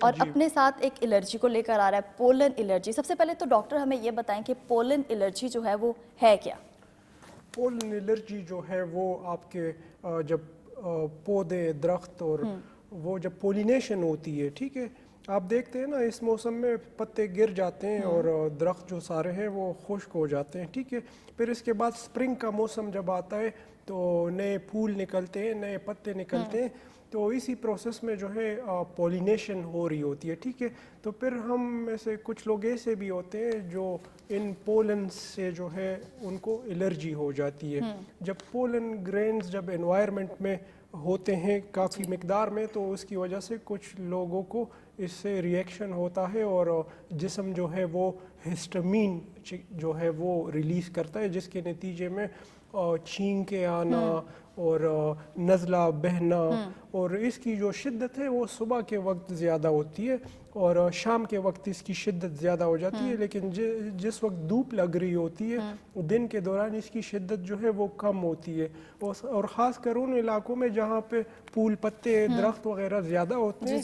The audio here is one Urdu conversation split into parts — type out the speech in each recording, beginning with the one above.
اور اپنے ساتھ ایک الرجی کو لے کر آ رہا ہے، پولن الرجی. سب سے پہلے تو ڈاکٹر ہمیں یہ بتائیں کہ پولن الرجی جو ہے وہ ہے کیا؟ پولن الرجی جو ہے وہ آپ کے جب پودے درخت اور وہ جب پولینیشن ہوتی ہے، ٹھیک ہے، آپ دیکھتے ہیں نا اس موسم میں پتے گر جاتے ہیں اور درخت جو سارے ہیں وہ خشک ہو جاتے ہیں، ٹھیک ہے. پھر اس کے بعد سپرنگ کا موسم جب آتا ہے تو نئے پھول نکلتے ہیں، نئے پتے نکلتے ہیں. تو اسی پروسیس میں جو ہے پولینیشن ہو رہی ہوتی ہے، ٹھیک ہے. تو پھر ہم میں سے کچھ لوگ ایسے بھی ہوتے ہیں جو ان پولن سے جو ہے ان کو الرجی ہو جاتی ہے. جب پولن گرینز جب انوائرمنٹ میں ہوتے ہیں کافی مقدار میں تو اس کی وجہ سے کچھ لوگوں کو اس سے ریئیکشن ہوتا ہے اور جسم جو ہے وہ ہسٹامین جو ہے وہ ریلیز کرتا ہے، جس کے نتیجے میں چھینکیں آنا اور نزلہ بہنا، اور اس کی جو شدت ہے وہ صبح کے وقت زیادہ ہوتی ہے اور شام کے وقت اس کی شدت زیادہ ہو جاتی ہے. لیکن جس وقت دھوپ لگ رہی ہوتی ہے دن کے دوران اس کی شدت جو ہے وہ کم ہوتی ہے، اور خاص کر ان علاقوں میں جہاں پہ پھول پتے درخت وغیرہ زیادہ ہوتے ہیں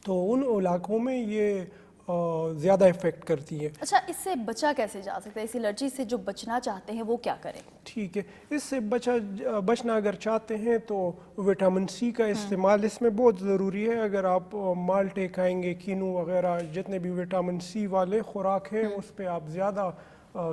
تو ان علاقوں میں یہ زیادہ افیکٹ کرتی ہے. اچھا، اس سے بچا کیسے جا سکتا ہے؟ اس الرجی سے جو بچنا چاہتے ہیں وہ کیا کریں؟ ٹھیک ہے، اس سے بچنا اگر چاہتے ہیں تو وٹامن سی کا استعمال اس میں بہت ضروری ہے. اگر آپ مالٹے کھائیں گے، کینو وغیرہ جتنے بھی وٹامن سی والے خوراک ہیں اس پہ آپ زیادہ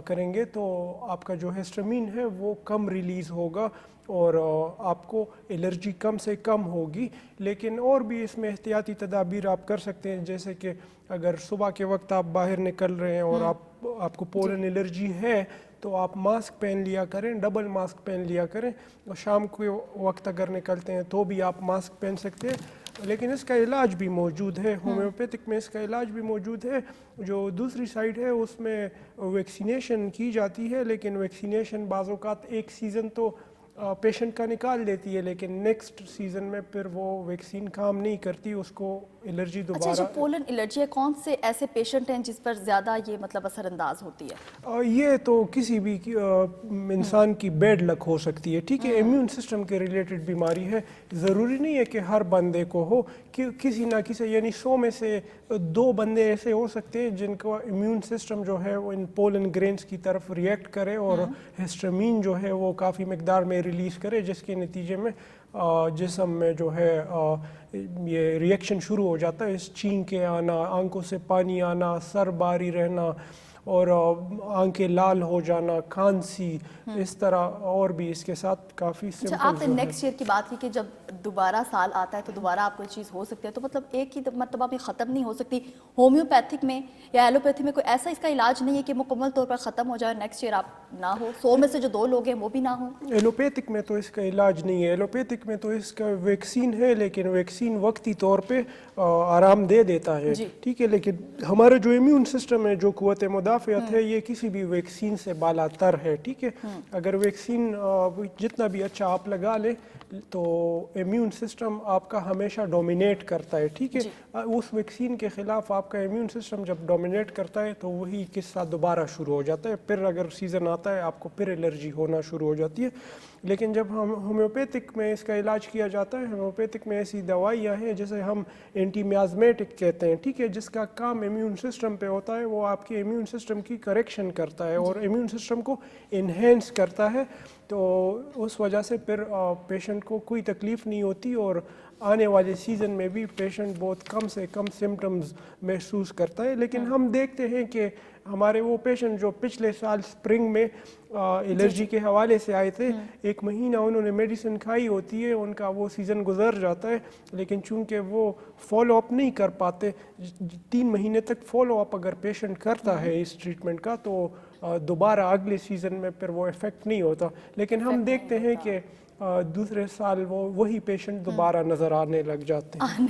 کریں گے تو آپ کا جو ہسٹامین ہے وہ کم ریلیز ہوگا اور آپ کو الرجی کم سے کم ہوگی. لیکن اور بھی اس میں احتیاطی تدابیر آپ کر سکتے ہیں، جیسے کہ اگر صبح کے وقت آپ باہر نکل رہے ہیں اور آپ کو پولن الرجی ہے تو آپ ماسک پہن لیا کریں، ڈبل ماسک پہن لیا کریں. اور شام کے وقت اگر نکلتے ہیں تو بھی آپ ماسک پہن سکتے ہیں. لیکن اس کا علاج بھی موجود ہے، ہومیوپیتھک میں اس کا علاج بھی موجود ہے. جو دوسری سائڈ ہے اس میں ویکسینیشن کی جاتی ہے، لیکن ویکسینیشن بعض اوقات ایک سیزن تو پیشنٹ کا نکال دیتی ہے، لیکن نیکسٹ سیزن میں پھر وہ ویکسین کام نہیں کرتی، اس کو الرجی اچھا، جو دوبارہ. پولن الرجی ہے کون سے ایسے پیشنٹ ہیں جس پر زیادہ یہ مطلب اثر انداز ہوتی ہے؟ یہ تو کسی بھی انسان کی بیڈ لک ہو سکتی ہے، ٹھیک ہے. امیون سسٹم کے ریلیٹڈ بیماری ہے، ضروری نہیں ہے کہ ہر بندے کو ہو. کہ کسی نہ کسی یعنی 100 میں سے 2 بندے ایسے ہو سکتے ہیں جن کو امیون سسٹم جو ہے وہ ان پولن گرینز کی طرف ریئیکٹ کرے اور ہسٹامین جو ہے وہ کافی مقدار میں ریلیز کرے، جس کے نتیجے میں جسم میں جو ہے یہ ریئیکشن شروع ہو جاتا ہے. چھینکیں آنا، آنکھوں سے پانی آنا، سر باری رہنا اور آنکھیں لال ہو جانا، کھانسی، اس طرح اور بھی اس کے ساتھ کافی اچھا، سمپٹمز آپ نے نیکسٹ ایئر کی بات کی کہ جب دوبارہ سال آتا ہے تو دوبارہ آپ کو یہ چیز ہو سکتی ہے، تو مطلب ایک ہی مرتبہ میں ختم نہیں ہو سکتی؟ ہومیوپیتھک میں یا ایلوپیتھی میں کوئی ایسا اس کا علاج نہیں ہے کہ مکمل طور پر ختم ہو جائے نیکسٹ ایئر آپ نہ ہو، 100 میں سے جو 2 لوگ ہیں وہ بھی نہ ہوں؟ ایلوپیتھک میں تو اس کا علاج نہیں ہے. ایلوپیتھک میں تو اس کا ویکسین ہے، لیکن ویکسین وقتی طور پہ آرام دے دیتا ہے، ٹھیک ہے. لیکن ہمارا جو امیون سسٹم ہے، جو قوت مدافعت ہے، یہ کسی بھی ویکسین سے بالا تر ہے، ٹھیک ہے. اگر ویکسین جتنا بھی اچھا آپ لگا لیں تو امیون سسٹم آپ کا ہمیشہ ڈومینیٹ کرتا ہے، ٹھیک ہے. اس ویکسین کے خلاف آپ کا امیون سسٹم جب ڈومینیٹ کرتا ہے تو وہی قصہ دوبارہ شروع ہو جاتا ہے. پھر اگر سیزن آتا ہے آپ کو پھر الرجی ہونا شروع ہو جاتی ہے. لیکن جب ہم ہومیوپیتھک میں اس کا علاج کیا جاتا ہے، ہومیوپیتھک میں ایسی دوائیاں ہیں جسے ہم اینٹی میازمیٹک کہتے ہیں، ٹھیک ہے، جس کا کام امیون سسٹم پہ ہوتا ہے. وہ آپ کے امیون سسٹم کی کریکشن کرتا ہے اور امیون سسٹم کو انہینس کرتا ہے. تو اس وجہ سے پھر پیشنٹ کو کوئی تکلیف نہیں ہوتی اور آنے والے سیزن میں بھی پیشنٹ بہت کم سے کم سمٹمز محسوس کرتا ہے. لیکن ہم دیکھتے ہیں کہ ہمارے وہ پیشنٹ جو پچھلے سال سپرنگ میں الرجی کے حوالے سے آئے تھے، 1 مہینہ انہوں نے میڈیسن کھائی ہوتی ہے، ان کا وہ سیزن گزر جاتا ہے، لیکن چونکہ وہ فالو اپ نہیں کر پاتے. 3 مہینے تک فالو اپ اگر پیشنٹ کرتا ہے اس ٹریٹمنٹ کا تو دوبارہ اگلے سیزن میں پھر وہ افیکٹ نہیں ہوتا. لیکن ہم دیکھتے ہیں کہ دوسرے سال وہی پیشنٹ دوبارہ نظر آنے لگ جاتے ہیں.